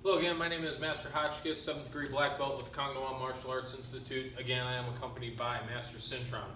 Hello again, my name is Master Hotchkiss, 7th degree black belt with the Kongnawa Martial Arts Institute. Again, I am accompanied by Master Cintron.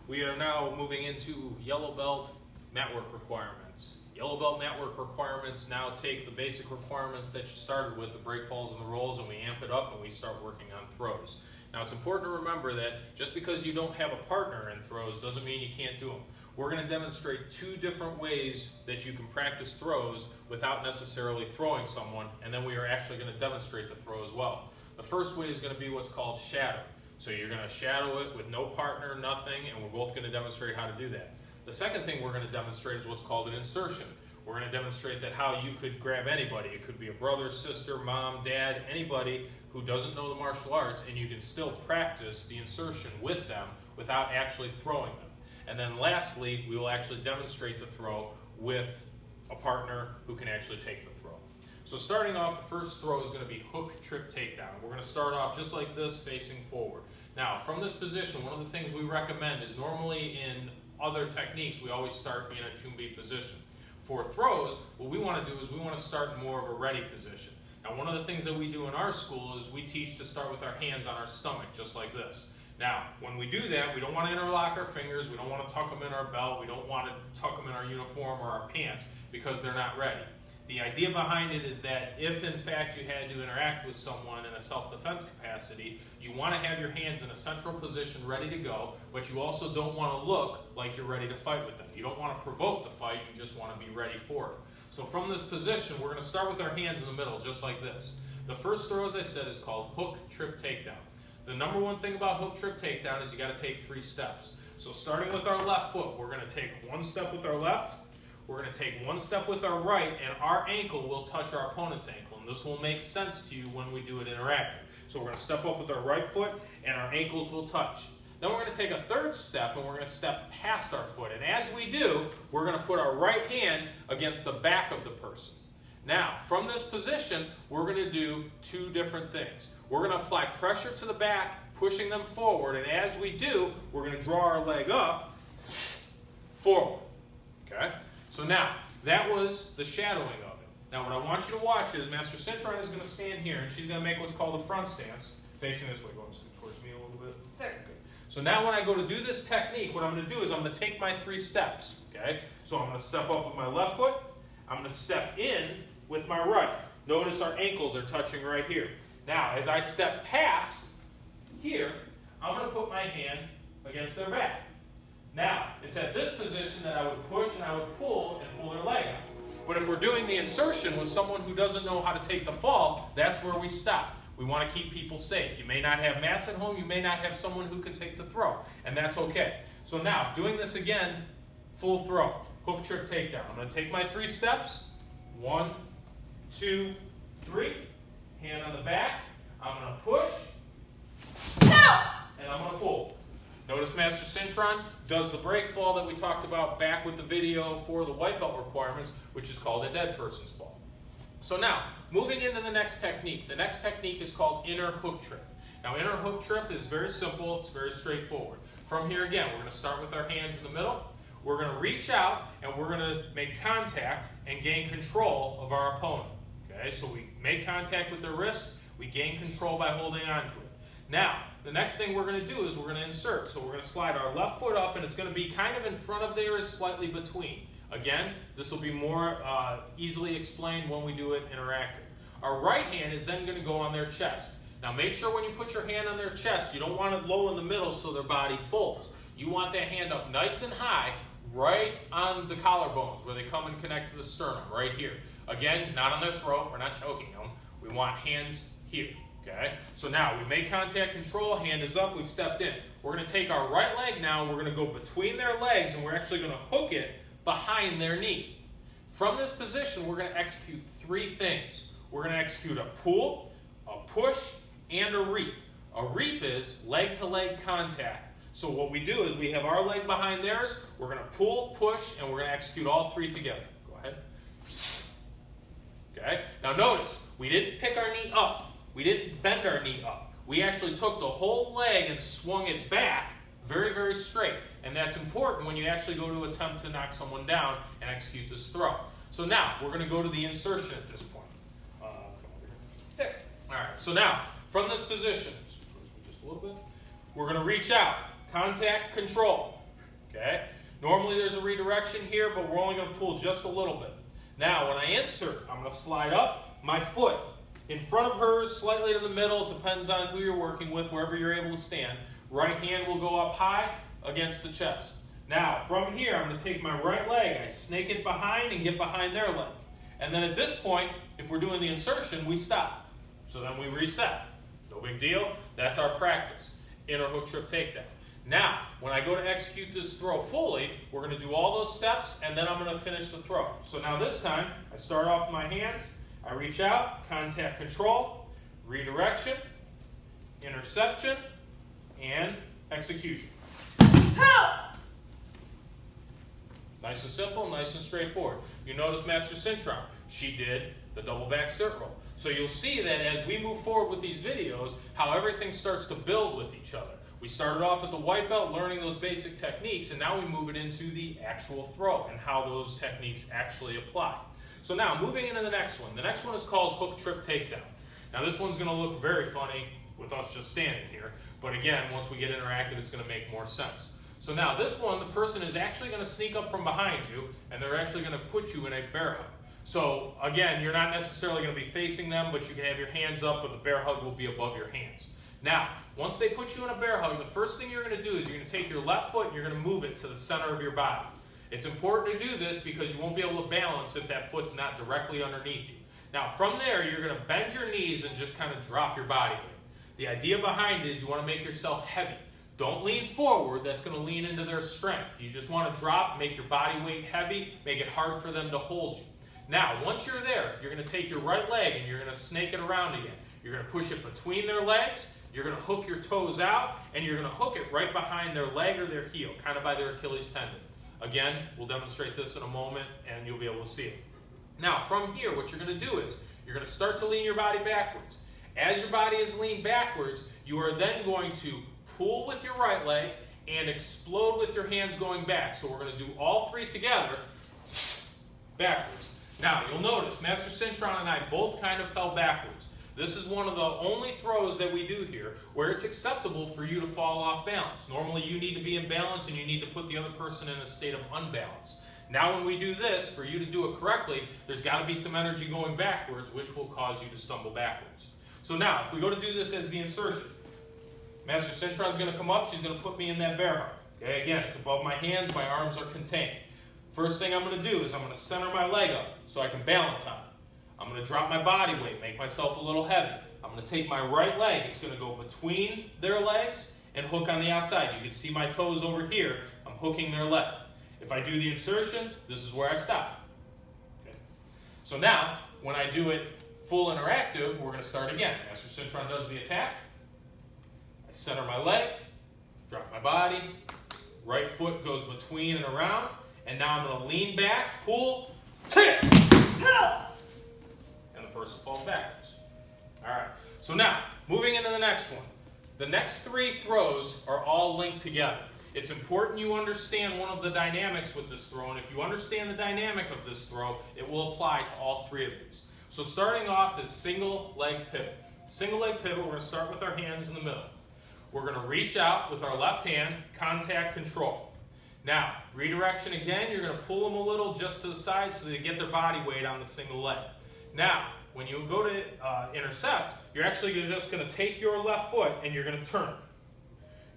We are now moving into yellow belt mat work requirements. Yellow belt mat work requirements now take the basic requirements that you started with, the break falls and the rolls, and we amp it up and we start working on throws. Now it's important to remember that just because you don't have a partner in throws doesn't mean you can't do them. We're going to demonstrate two different ways that you can practice throws without necessarily throwing someone, and then we are actually going to demonstrate the throw as well. The first way is going to be what's called shadow. So you're going to shadow it with no partner, nothing, and we're both going to demonstrate how to do that. The second thing we're going to demonstrate is what's called an insertion. We're going to demonstrate that how you could grab anybody. It could be a brother, sister, mom, dad, anybody who doesn't know the martial arts, and you can still practice the insertion with them without actually throwing them. And then lastly, we will actually demonstrate the throw with a partner who can actually take the throw. So starting off, the first throw is going to be hook, trip, takedown. We're going to start off just like this, facing forward. Now, from this position, one of the things we recommend is normally in other techniques, we always start in a chumbi position. For throws, what we want to do is we want to start in more of a ready position. Now, one of the things that we do in our school is we teach to start with our hands on our stomach, just like this. Now, when we do that, we don't want to interlock our fingers, we don't want to tuck them in our belt, we don't want to tuck them in our uniform or our pants because they're not ready. The idea behind it is that if in fact you had to interact with someone in a self-defense capacity, you want to have your hands in a central position ready to go, but you also don't want to look like you're ready to fight with them. You don't want to provoke the fight, you just want to be ready for it. So from this position, we're going to start with our hands in the middle, just like this. The first throw, as I said, is called hook, trip, takedown. The number one thing about hook, trip, takedown is you got to take 3 steps. So starting with our left foot, we're going to take 1 step with our left, we're going to take 1 step with our right, and our ankle will touch our opponent's ankle. And this will make sense to you when we do it interactive. So we're going to step up with our right foot, and our ankles will touch. Then we're going to take a 3rd step, and we're going to step past our foot. And as we do, we're going to put our right hand against the back of the person. Now, from this position, we're going to do 2 different things. We're going to apply pressure to the back, pushing them forward, and as we do, we're going to draw our leg up, forward. Okay? So now, that was the shadowing of it. Now, what I want you to watch is Master Cintron is going to stand here, and she's going to make what's called a front stance, facing this way, going towards me a little bit. Good. So now when I go to do this technique, what I'm going to do is I'm going to take my 3 steps. Okay? So I'm going to step up with my left foot, I'm going to step in with my right. Notice our ankles are touching right here. Now, as I step past here, I'm going to put my hand against their back. Now, it's at this position that I would push and I would pull their leg out. But if we're doing the insertion with someone who doesn't know how to take the fall, that's where we stop. We want to keep people safe. You may not have mats at home, you may not have someone who can take the throw, and that's okay. So now, doing this again, full throw, hook, trip, takedown. I'm going to take my 3 steps, 1, 2, 3, hand on the back, I'm going to push, and I'm going to pull. Notice Master Cintron does the break fall that we talked about back with the video for the white belt requirements, which is called a dead person's fall. So now, moving into the next technique. The next technique is called inner hook trip. Now, inner hook trip is very simple, it's very straightforward. From here again, we're going to start with our hands in the middle. We're going to reach out and we're going to make contact and gain control of our opponent. Okay, so we make contact with their wrist, we gain control by holding on to it. Now, the next thing we're going to do is we're going to insert. So we're going to slide our left foot up and it's going to be kind of in front of theirs, slightly between. Again, this will be more easily explained when we do it interactive. Our right hand is then going to go on their chest. Now make sure when you put your hand on their chest, you don't want it low in the middle so their body folds. You want that hand up nice and high, right on the collarbones where they come and connect to the sternum, right here. Again, not on their throat, we're not choking them. We want hands here, okay? So now we make contact control, hand is up, we've stepped in. We're going to take our right leg now, we're going to go between their legs and we're actually going to hook it behind their knee. From this position, we're going to execute 3 things. We're going to execute a pull, a push, and a reap. A reap is leg-to-leg contact. So what we do is we have our leg behind theirs, we're going to pull, push, and we're going to execute all 3 together. Go ahead. Okay? Now notice, we didn't pick our knee up. We didn't bend our knee up. We actually took the whole leg and swung it back very, very straight. And that's important when you actually go to attempt to knock someone down and execute this throw. So now, we're going to go to the insertion at this point. Come over here. right, so now, from this position, just a little bit, we're going to reach out, contact, control, okay? Normally there's a redirection here, but we're only going to pull just a little bit. Now, when I insert, I'm going to slide up my foot in front of hers, slightly to the middle. It depends on who you're working with, wherever you're able to stand. Right hand will go up high against the chest. Now, from here, I'm going to take my right leg, I snake it behind and get behind their leg. And then at this point, if we're doing the insertion, we stop. So then we reset. No big deal. That's our practice. Inner hook trip takedown. Now, when I go to execute this throw fully, we're going to do all those steps, and then I'm going to finish the throw. So now this time, I start off with my hands, I reach out, contact control, redirection, interception, and execution. Help! Nice and simple, nice and straightforward. You notice Master Cintron, she did the double back cert roll. So you'll see that as we move forward with these videos, how everything starts to build with each other. We started off with the white belt, learning those basic techniques, and now we move it into the actual throw and how those techniques actually apply. So now, moving into the next one. The next one is called hook trip takedown. Now this one's going to look very funny with us just standing here, but again, once we get interactive, it's going to make more sense. So now this one, the person is actually going to sneak up from behind you, and they're actually going to put you in a bear hug. So again, you're not necessarily going to be facing them, but you can have your hands up, but the bear hug will be above your hands. Now, once they put you in a bear hug, the first thing you're going to do is you're going to take your left foot and you're going to move it to the center of your body. It's important to do this because you won't be able to balance if that foot's not directly underneath you. Now, from there, you're going to bend your knees and just kind of drop your body weight. The idea behind it is you want to make yourself heavy. Don't lean forward, that's going to lean into their strength. You just want to drop, make your body weight heavy, make it hard for them to hold you. Now, once you're there, you're going to take your right leg and you're going to snake it around again. You're going to push it between their legs, you're going to hook your toes out, and you're going to hook it right behind their leg or their heel, kind of by their Achilles tendon. Again, we'll demonstrate this in a moment and you'll be able to see it. Now, from here, what you're going to do is you're going to start to lean your body backwards. As your body is leaned backwards, you are then going to pull with your right leg and explode with your hands going back. So we're going to do all three together, backwards. Now, you'll notice Master Cintron and I both kind of fell backwards. This is one of the only throws that we do here where it's acceptable for you to fall off balance. Normally, you need to be in balance and you need to put the other person in a state of unbalance. Now, when we do this, for you to do it correctly, there's got to be some energy going backwards, which will cause you to stumble backwards. So now, if we go to do this as the insertion, Master Cintron's going to come up, she's going to put me in that bear hug. Okay, again, it's above my hands, my arms are contained. First thing I'm going to do is I'm going to center my leg up so I can balance on it. I'm going to drop my body weight, make myself a little heavy. I'm going to take my right leg, it's going to go between their legs and hook on the outside. You can see my toes over here, I'm hooking their leg. If I do the insertion, this is where I stop. Okay. So now, when I do it full interactive, we're going to start again. Master Cintron does the attack. I center my leg, drop my body, right foot goes between and around, and now I'm going to lean back, pull, tip, and the person falls backwards. All right, so now, moving into the next one. The next three throws are all linked together. It's important you understand one of the dynamics with this throw, and if you understand the dynamic of this throw, it will apply to all three of these. So starting off is single leg pivot. Single leg pivot, we're going to start with our hands in the middle. We're going to reach out with our left hand, contact, control. Now, redirection again, you're going to pull them a little just to the side so they get their body weight on the single leg. Now, when you go to intercept, you're actually just going to take your left foot and you're going to turn.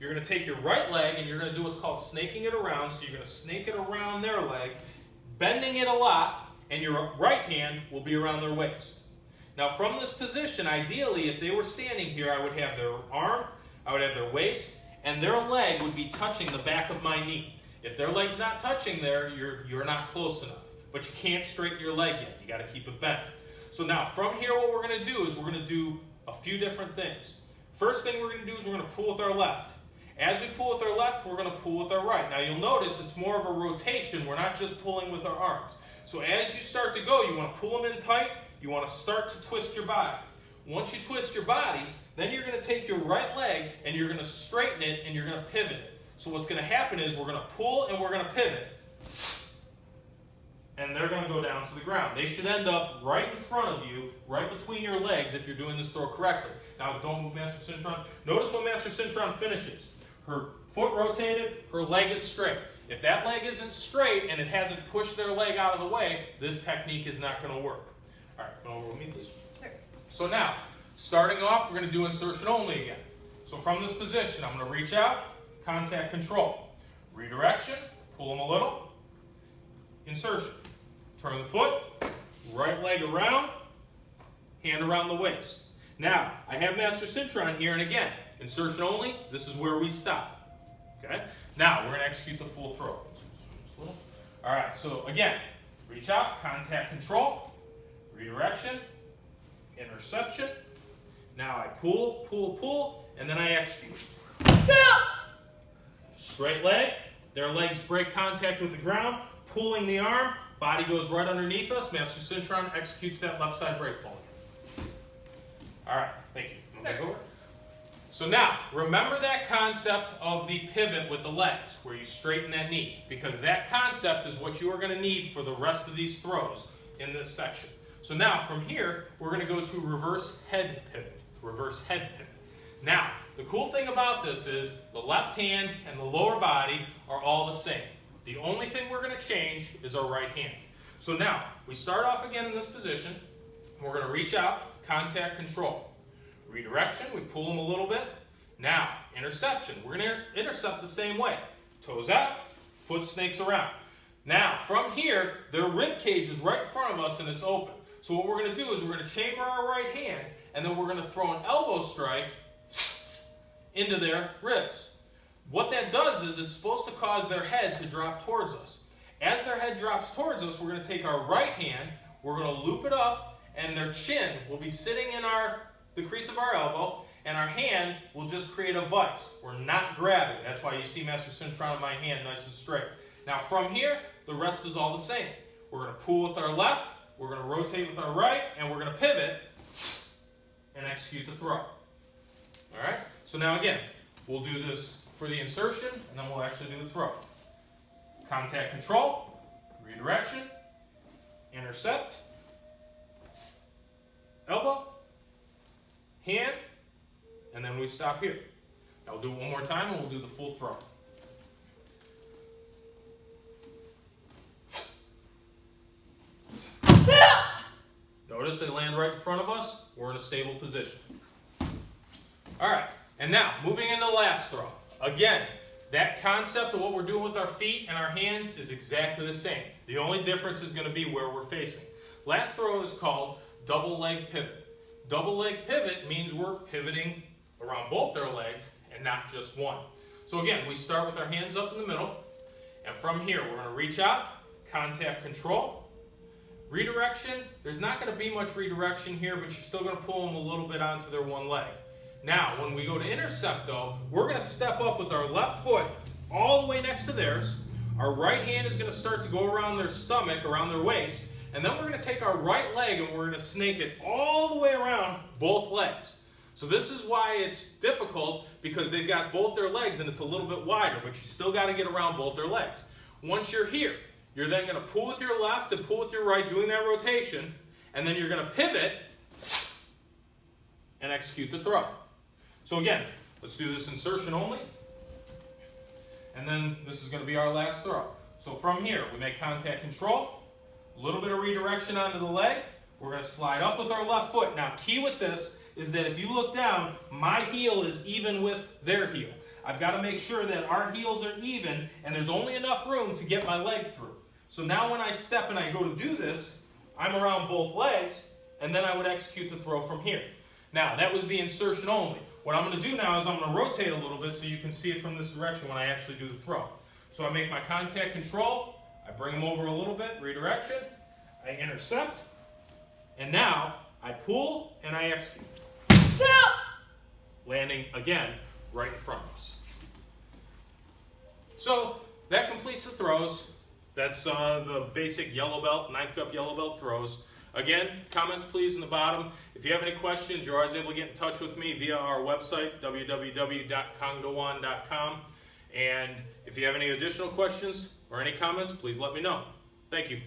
You're going to take your right leg and you're going to do what's called snaking it around. So you're going to snake it around their leg, bending it a lot, and your right hand will be around their waist. Now from this position, ideally, if they were standing here, I would have their arm, I would have their waist, and their leg would be touching the back of my knee. If their leg's not touching there, you're not close enough. But you can't straighten your leg yet. You got to keep it bent. So now from here, what we're going to do is we're going to do a few different things. First thing we're going to do is we're going to pull with our left. As we pull with our left, we're going to pull with our right. Now you'll notice it's more of a rotation. We're not just pulling with our arms. So as you start to go, you want to pull them in tight. You want to start to twist your body. Once you twist your body, then you're going to take your right leg and you're going to straighten it and you're going to pivot it. So what's going to happen is we're going to pull and we're going to pivot. and they're going to go down to the ground. They should end up right in front of you, right between your legs if you're doing this throw correctly. Now don't move Master Cintron. Notice when Master Cintron finishes. Her foot rotated, her leg is straight. If that leg isn't straight and it hasn't pushed their leg out of the way, this technique is not going to work. All right, come over with me, please. Sure. So now, starting off, we're going to do insertion only again. So from this position, I'm going to reach out, contact control. Redirection, pull them a little. Insertion. Turn the foot, right leg around, hand around the waist. Now, I have Master Cintron here, and again, insertion only, this is where we stop. Okay? Now, we're going to execute the full throw. All right, so again, reach out, contact control, redirection, interception. Now I pull, pull, pull, and then I execute. Straight leg, their legs break contact with the ground, pulling the arm, body goes right underneath us, Master Cintron executes that left side break fall. All right, thank you. Back over. So now, remember that concept of the pivot with the legs, where you straighten that knee, because that concept is what you are going to need for the rest of these throws in this section. So now, from here, we're going to go to reverse head pivot. Reverse head pivot. Now, the cool thing about this is the left hand and the lower body are all the same. The only thing we're going to change is our right hand. So now, we start off again in this position. We're going to reach out, contact control. Redirection, we pull them a little bit. Now, interception. We're going to intercept the same way. Toes out, foot snakes around. Now, from here, their rib cage is right in front of us and it's open. So what we're going to do is we're going to chamber our right hand and then we're going to throw an elbow strike into their ribs. What that does is it's supposed to cause their head to drop towards us. As their head drops towards us, we're going to take our right hand, we're going to loop it up, and their chin will be sitting in the crease of our elbow, and our hand will just create a vise. We're not grabbing. That's why you see Master Cintron in my hand nice and straight. Now from here, the rest is all the same. We're going to pull with our left, we're going to rotate with our right, and we're going to pivot and execute the throw. All right? So now again, we'll do this for the insertion, and then we'll actually do the throw. Contact control, redirection, intercept, elbow, hand, and then we stop here. Now we'll do it one more time and we'll do the full throw. Notice they land right in front of us. We're in a stable position. All right, and now moving into the last throw. Again, that concept of what we're doing with our feet and our hands is exactly the same. The only difference is going to be where we're facing. Last throw is called double leg pivot. Double leg pivot means we're pivoting around both their legs and not just one. So again, we start with our hands up in the middle, and from here we're going to reach out, contact control, redirection. There's not going to be much redirection here, but you're still going to pull them a little bit onto their one leg. Now, when we go to intercept though, we're going to step up with our left foot all the way next to theirs. Our right hand is going to start to go around their stomach, around their waist, and then we're going to take our right leg and we're going to snake it all the way around both legs. So this is why it's difficult, because they've got both their legs and it's a little bit wider, but you still got to get around both their legs. Once you're here, you're then going to pull with your left and pull with your right, doing that rotation, and then you're going to pivot and execute the throw. So again, let's do this insertion only, and then this is going to be our last throw. So from here, we make contact control, a little bit of redirection onto the leg. We're going to slide up with our left foot. Now, key with this is that if you look down, my heel is even with their heel. I've got to make sure that our heels are even, and there's only enough room to get my leg through. So now when I step and I go to do this, I'm around both legs, and then I would execute the throw from here. Now, that was the insertion only. What I'm going to do now is I'm going to rotate a little bit so you can see it from this direction when I actually do the throw. So I make my contact control, I bring them over a little bit, redirection, I intercept, and now I pull and I execute. Landing again right in front of us. So that completes the throws. That's the basic yellow belt, 9th Gup yellow belt throws. Again, comments please in the bottom. If you have any questions, you're always able to get in touch with me via our website, www.kangdowan.com. And if you have any additional questions or any comments, please let me know. Thank you.